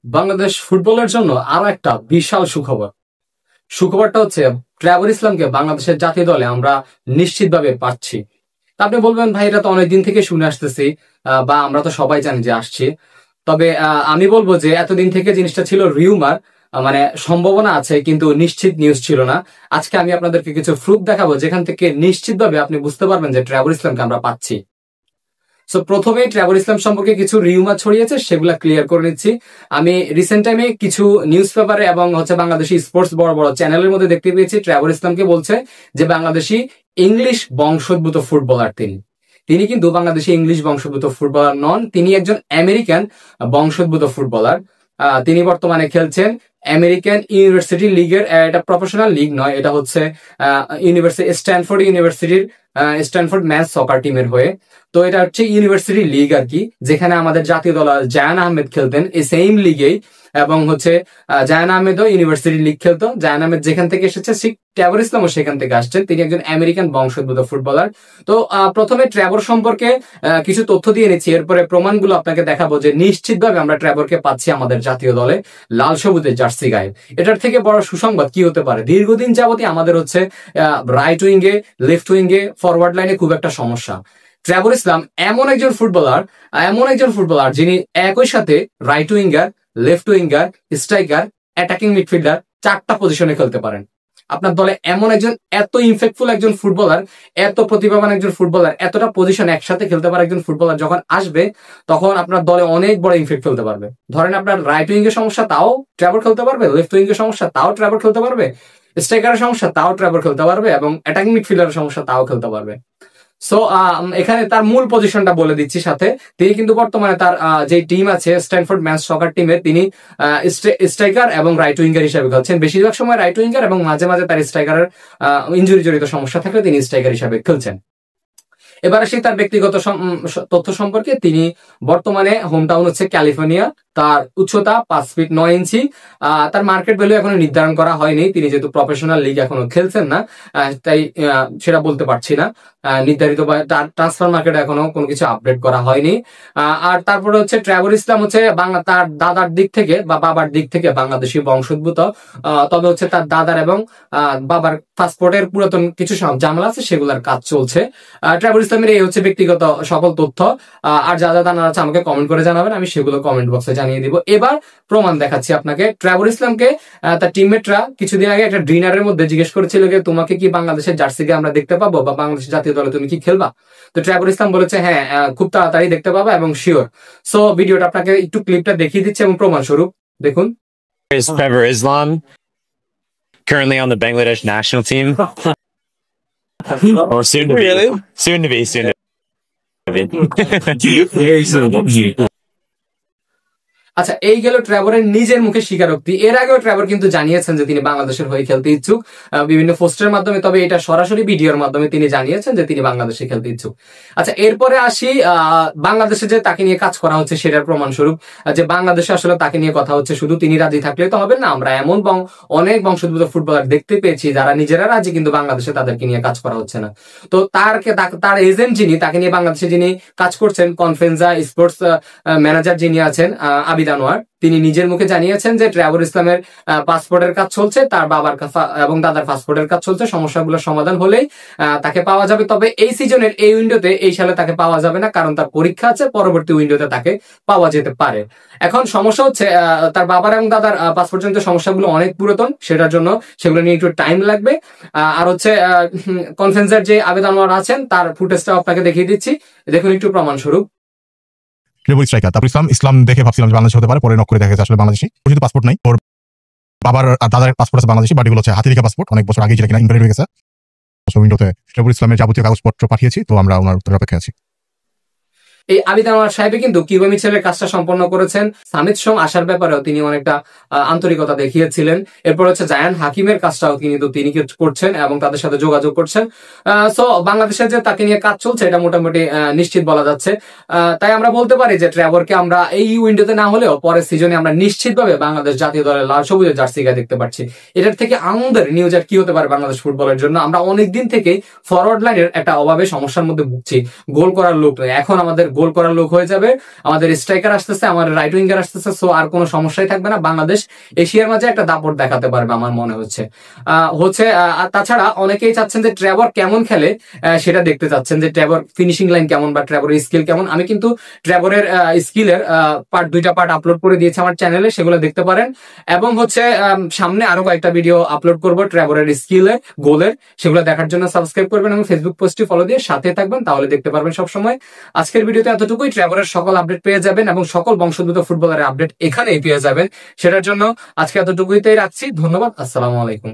বাংলাদেশ ফুটবলের জন্য আরো একটা বিশাল সুখবর। সুখবরটা হচ্ছে ট্রাভর ইসলামকে বাংলাদেশের জাতীয় দলে আমরা নিশ্চিতভাবে পাচ্ছি। তা আপনি বলবেন ভাই এটা তো অনেকদিন থেকে শুনে আসতেছি, বা আমরা তো সবাই জানি যে আসছি। তবে আমি বলবো যে এতদিন থেকে জিনিসটা ছিল রিউমার, মানে সম্ভাবনা আছে কিন্তু নিশ্চিত নিউজ ছিল না। আজকে আমি আপনাদেরকে কিছু প্রুফ দেখাবো যেখান থেকে নিশ্চিতভাবে আপনি বুঝতে পারবেন যে ট্রাভর ইসলামকে আমরা পাচ্ছি। সো প্রথমে ট্রাভর ইসলাম সম্পর্কে কিছু রিউমার ছড়িয়েছে, সেগুলা ক্লিয়ার করে নিচ্ছি। আমি রিসেন্ট টাইমে কিছু নিউজ পেপারে এবং বাংলাদেশি স্পোর্টস বড় বড় চ্যানেলের মধ্যে দেখতে পেয়েছি ট্রাভর ইসলামকে বলছে যে বাংলাদেশি ইংলিশ বংশোদ্ভূত ফুটবলার তিনি। তিনি কিন্তু বাংলাদেশি ইংলিশ বংশোদ্ভূত ফুটবলার নন, তিনি একজন আমেরিকান বংশোদ্ভূত ফুটবলার। তিনি বর্তমানে খেলছেন আমেরিকান ইউনিভার্সিটি লিগের, এটা প্রফেশনাল লিগ নয়, এটা হচ্ছে স্ট্যানফোর্ড ইউনিভার্সিটির স্ট্যানফোর্ড ম্যান সকার টিমের হয়ে। তো এটা হচ্ছে ইউনিভার্সিটি লিগ আর কি, যেখানে আমাদের জাতীয় দল জায়ান আহমেদ খেলতেন এই সেম লিগেই। এবং জায়ান আহমেদও ইউনিভার্সিটি লিগ খেলতো। জায়ান আহমেদ যেখান থেকে এসেছে ঠিক ট্রাভর ইসলামও সেখান থেকে আসছেন, তিনি একজন আমেরিকান বংশোদ্ভূত ফুটবলার। তো প্রথমে ট্রাভর সম্পর্কে কিছু তথ্য দিয়ে নিচ্ছি, এরপরে প্রমাণগুলো আপনাকে দেখাবো যে নিশ্চিতভাবে আমরা ট্রাভরকে পাচ্ছি আমাদের জাতীয় দলে লাল সবুজের জার্সি গায়ে। এটার থেকে বড় সুসংবাদ কি হতে পারে? দীর্ঘদিন যাবতই আমাদের রাইট উইঙ্গে, লেফট উইঙ্গে, ফরওয়ার্ড লাইনে খুব একটা সমস্যা। ট্রাভর ইসলাম এমন একজন ফুটবলার যিনি একই সাথে right winger, left winger, striker, attacking midfielder, 4টা পজিশনে খেলতে পারেন। আপনার দলে এমন একজন এত ইনফেক্টফুল একজন ফুটবলার, এত প্রতিভাবান একজন ফুটবলার, এতটা পজিশন একসাথে খেলতে পারে একজন ফুটবলার যখন আসবে, তখন আপনার দলে অনেক বড় ইনফেক্ট ফেলতে পারবে। ধরেন আপনার রাইট উইং এর সমস্যা, তাও ট্রাভর খেলতে পারবে। লেফট উইং এর সমস্যা, তাও ট্রাভর খেলতে পারবে। স্ট্রাইকারের সমস্যা, তাও ট্রাভর খেলতে পারবে। এবং অ্যাটাকিং মিডফিল্ডারের সমস্যা, তাও খেলতে পারবে। সো এখানে তার মূল পজিশনটা বলে দিচ্ছি সাথে। তিনি কিন্তু বর্তমানে তার যে টিম আছে স্ট্যানফোর্ড ম্যান সকার টিমে, তিনি স্ট্রাইকার এবং রাইট উইঙ্গার হিসেবে খেলছেন। বেশিরভাগ সময় রাইট উইঙ্গার, এবং মাঝে মাঝে তার স্ট্রাইকারের ইনজুরি জড়িত সমস্যা থাকলে তিনি স্ট্রাইকার হিসেবে খেলছেন। এবার আসি তার ব্যক্তিগত তথ্য সম্পর্কে। তিনি বর্তমানে হোম টাউন হচ্ছে ক্যালিফোর্নিয়া। তার উচ্চতা 5 ফিট 9 ইঞ্চি। তার মার্কেট ভ্যালু এখনো নির্ধারণ করা হয়নি, তিনি যেহেতু প্রফেশনাল লিগ এখনো খেলছেন না, তাই সেটা বলতে পারছি না। নির্ধারিত বা ট্রান্সফার মার্কেট এখনো কোনো কিছু আপডেট করা হয়নি। আর তারপরে ট্রাভর ইসলাম তার দাদার দিক থেকে বা বাবার দিক থেকে বাংলাদেশি বংশোদ্ভূত। তবে তার দাদার এবং বাবার পাসপোর্টের পুরাতন কিছু ঝামেলা আছে, সেগুলোর কাজ চলছে। ট্রাভর ইসলামের এই বিক্তিগত সকল তথ্য। আর যা যা জানার আছে আমাকে কমেন্ট করে জানাবেন, আমি সেগুলো কমেন্ট বক্সে জানিয়ে দিব। এবার প্রমাণ দেখাচ্ছি আপনাকে। ট্রাভর ইসলামকে তার টিমমেটরা কিছুদিন আগে একটা ডিনারের মধ্যে জিজ্ঞেস করেছিল যে তোমাকে কি বাংলাদেশের জার্সিকে আমরা দেখতে পাবো, বা বাংলাদেশের জাতীয় দলে তুমি কি খেলবা? তো ট্রাভর ইসলাম বলেছে হ্যাঁ, খুব তাড়াতাড়ি দেখতে পাবা এবং শিওর। সো ভিডিওটা আপনাকে একটু ক্লিপটা দেখিয়ে দিচ্ছে এবং প্রমাণ স্বরূপ দেখুন। Is Trevor Islam currently on the Bangladesh national team? Or soon to be? Really? Soon to be. আচ্ছা, এই গেল ট্রাভরের নিজের মুখে স্বীকারোক্তি। এর আগেও ট্রাভর কিন্তু জানিয়েছেন যে তিনি বাংলাদেশের হয়ে খেলতে ইচ্ছুক বিভিন্ন পোস্টের মাধ্যমে, তবে এটা সরাসরি ভিডিওর মাধ্যমে তিনি জানিয়েছেন যে তিনি বাংলাদেশে খেলতে ইচ্ছুক। আচ্ছা, এরপরে আসি বাংলাদেশে যে তাকে নিয়ে কাজ করা হচ্ছে সেটার প্রমাণস্বরূপ। যে বাংলাদেশে আসলে তাকে নিয়ে কথা হচ্ছে, শুধু তিনি রাজি থাকলে তো হবে না। আমরা এমন অনেক বংশোদ্ভূত ফুটবলার দেখতে পেয়েছি যারা নিজেরা রাজি, কিন্তু বাংলাদেশে তাদেরকে নিয়ে কাজ করা হচ্ছে না। তো তার এজেন্ট যিনি তাকে নিয়ে বাংলাদেশে যিনি কাজ করছেন, কনফেন্সা স্পোর্টস ম্যানেজার যিনি আছেন আবিদ আনোয়ার, তিনি নিজের মুখে জানিয়েছেন যে ট্রাভর ইসলামের পাসপোর্টের কাজ চলছে, তার বাবার এবং দাদার পাসপোর্টের কাজ চলছে। সমস্যাগুলোর সমাধান হলেই তাকে পাওয়া যাবে। তবে এই সিজনের এই উইন্ডোতে, এই সালে তাকে পাওয়া যাবে না, কারণ তার পরীক্ষা আছে। পরবর্তী উইন্ডোতে তাকে পাওয়া যেতে পারে। এখন সমস্যা তার বাবার এবং দাদার পাসপোর্ট জনিত সমস্যাগুলো অনেক পুরাতন, সেটার জন্য সেগুলো নিয়ে একটু টাইম লাগবে। আর কনফেন্সের যে আবিদ আনোয়ার আছেন, তার ফুটেজটা আপনাকে দেখিয়ে দিচ্ছি, দেখুন একটু প্রমাণ স্বরূপ। স্ট্রাইকার তারপর ইসলাম দেখে ভাবছিলাম যে বাংলাদেশ হতে পারে, পরে নক করে দেখা গেছে আসলে বাংলাদেশি। ওর যেহেতু পাসপোর্ট নাই, ওর বাবার আর দাদার পাসপোর্ট আছে বাংলাদেশি, বাট এগুলো হাতে লেখা পাসপোর্ট, অনেক বছর আগে যেটা কিনা ইনভ্যালিড হয়ে গেছে। উইন্ডোতে ট্রাভর ইসলামের যাবতীয় কাগজপত্র পাঠিয়েছি, তো আমরা ওনার উত্তরের অপেক্ষায় আছি। এই আবিদ আনোয়ার সাহেব কিন্তু কিউবা মিচেলের কাজটা সম্পন্ন করেছেন। সামিত সং আসার ব্যাপারেও তিনি অনেকটা আন্তরিকতা দেখিয়েছিলেন। এরপর জায়ান হাকিমের কাজটাও কিন্তু তিনি করছেন এবং তাদের সাথে যোগাযোগ করছেন। সো বাংলাদেশে যে তাকে নিয়ে কাজ চলছে এটা মোটামুটি নিশ্চিত বলা যাচ্ছে। তাই আমরা বলতে পারি যে ট্রাভরকে আমরা এই উইন্ডোতে না হলেও পরের সিজনে আমরা নিশ্চিতভাবে বাংলাদেশ জাতীয় দলের লাল সবুজের জার্সি গায়ে দেখতে পাচ্ছি। এটার থেকে আনন্দের নিউজ আর কি হতে পারে বাংলাদেশ ফুটবলের জন্য? আমরা অনেকদিন থেকেই ফরওয়ার্ড লাইনের একটা অভাবে সমস্যার মধ্যে ভুগছি, গোল করার লোক নেই। এখন আমাদের গোল করার লোক হয়ে যাবে, আমাদের স্ট্রাইকার আসতেছে, আমাদের রাইট উইঙ্গার আসতেছে, সো আর কোনো সমস্যাই থাকবে না। বাংলাদেশ এশিয়ার মাঝে একটা দাপট দেখাতে পারবে আমার মনে হচ্ছে। তাছাড়া অনেকেই চাচ্ছেন যে ট্রেভর কেমন খেলে সেটা দেখতে চাচ্ছেন, যে ট্রেভর ফিনিশিং লাইন কেমন বা ট্রেভরের স্কিল কেমন। আমি কিন্তু ট্রেভরের স্কিলের দুইটা পার্ট আপলোড করে দিয়েছি আমার চ্যানেলে, সেগুলো দেখতে পারেন। এবং সামনে আরো কয়েকটা ভিডিও আপলোড করব ট্রেভরের স্কিলের, গোলের, সেগুলো দেখার জন্য সাবস্ক্রাইব করবেন এবং ফেসবুক পোস্টটি ফলো দিয়ে সাথে থাকবেন, তাহলে দেখতে পারবেন সবসময়। আজকের ভিডিওতে এতটুকুই। ট্রেভরের সকল আপডেট পেয়ে যাবেন এবং সকল বংশোদ্ভূত ফুটবলারের আপডেট এখানেই পেয়ে যাবেন। সেটার জন্য আজকে এতটুকুইতেই রাখছি। ধন্যবাদ। আসসালামু আলাইকুম।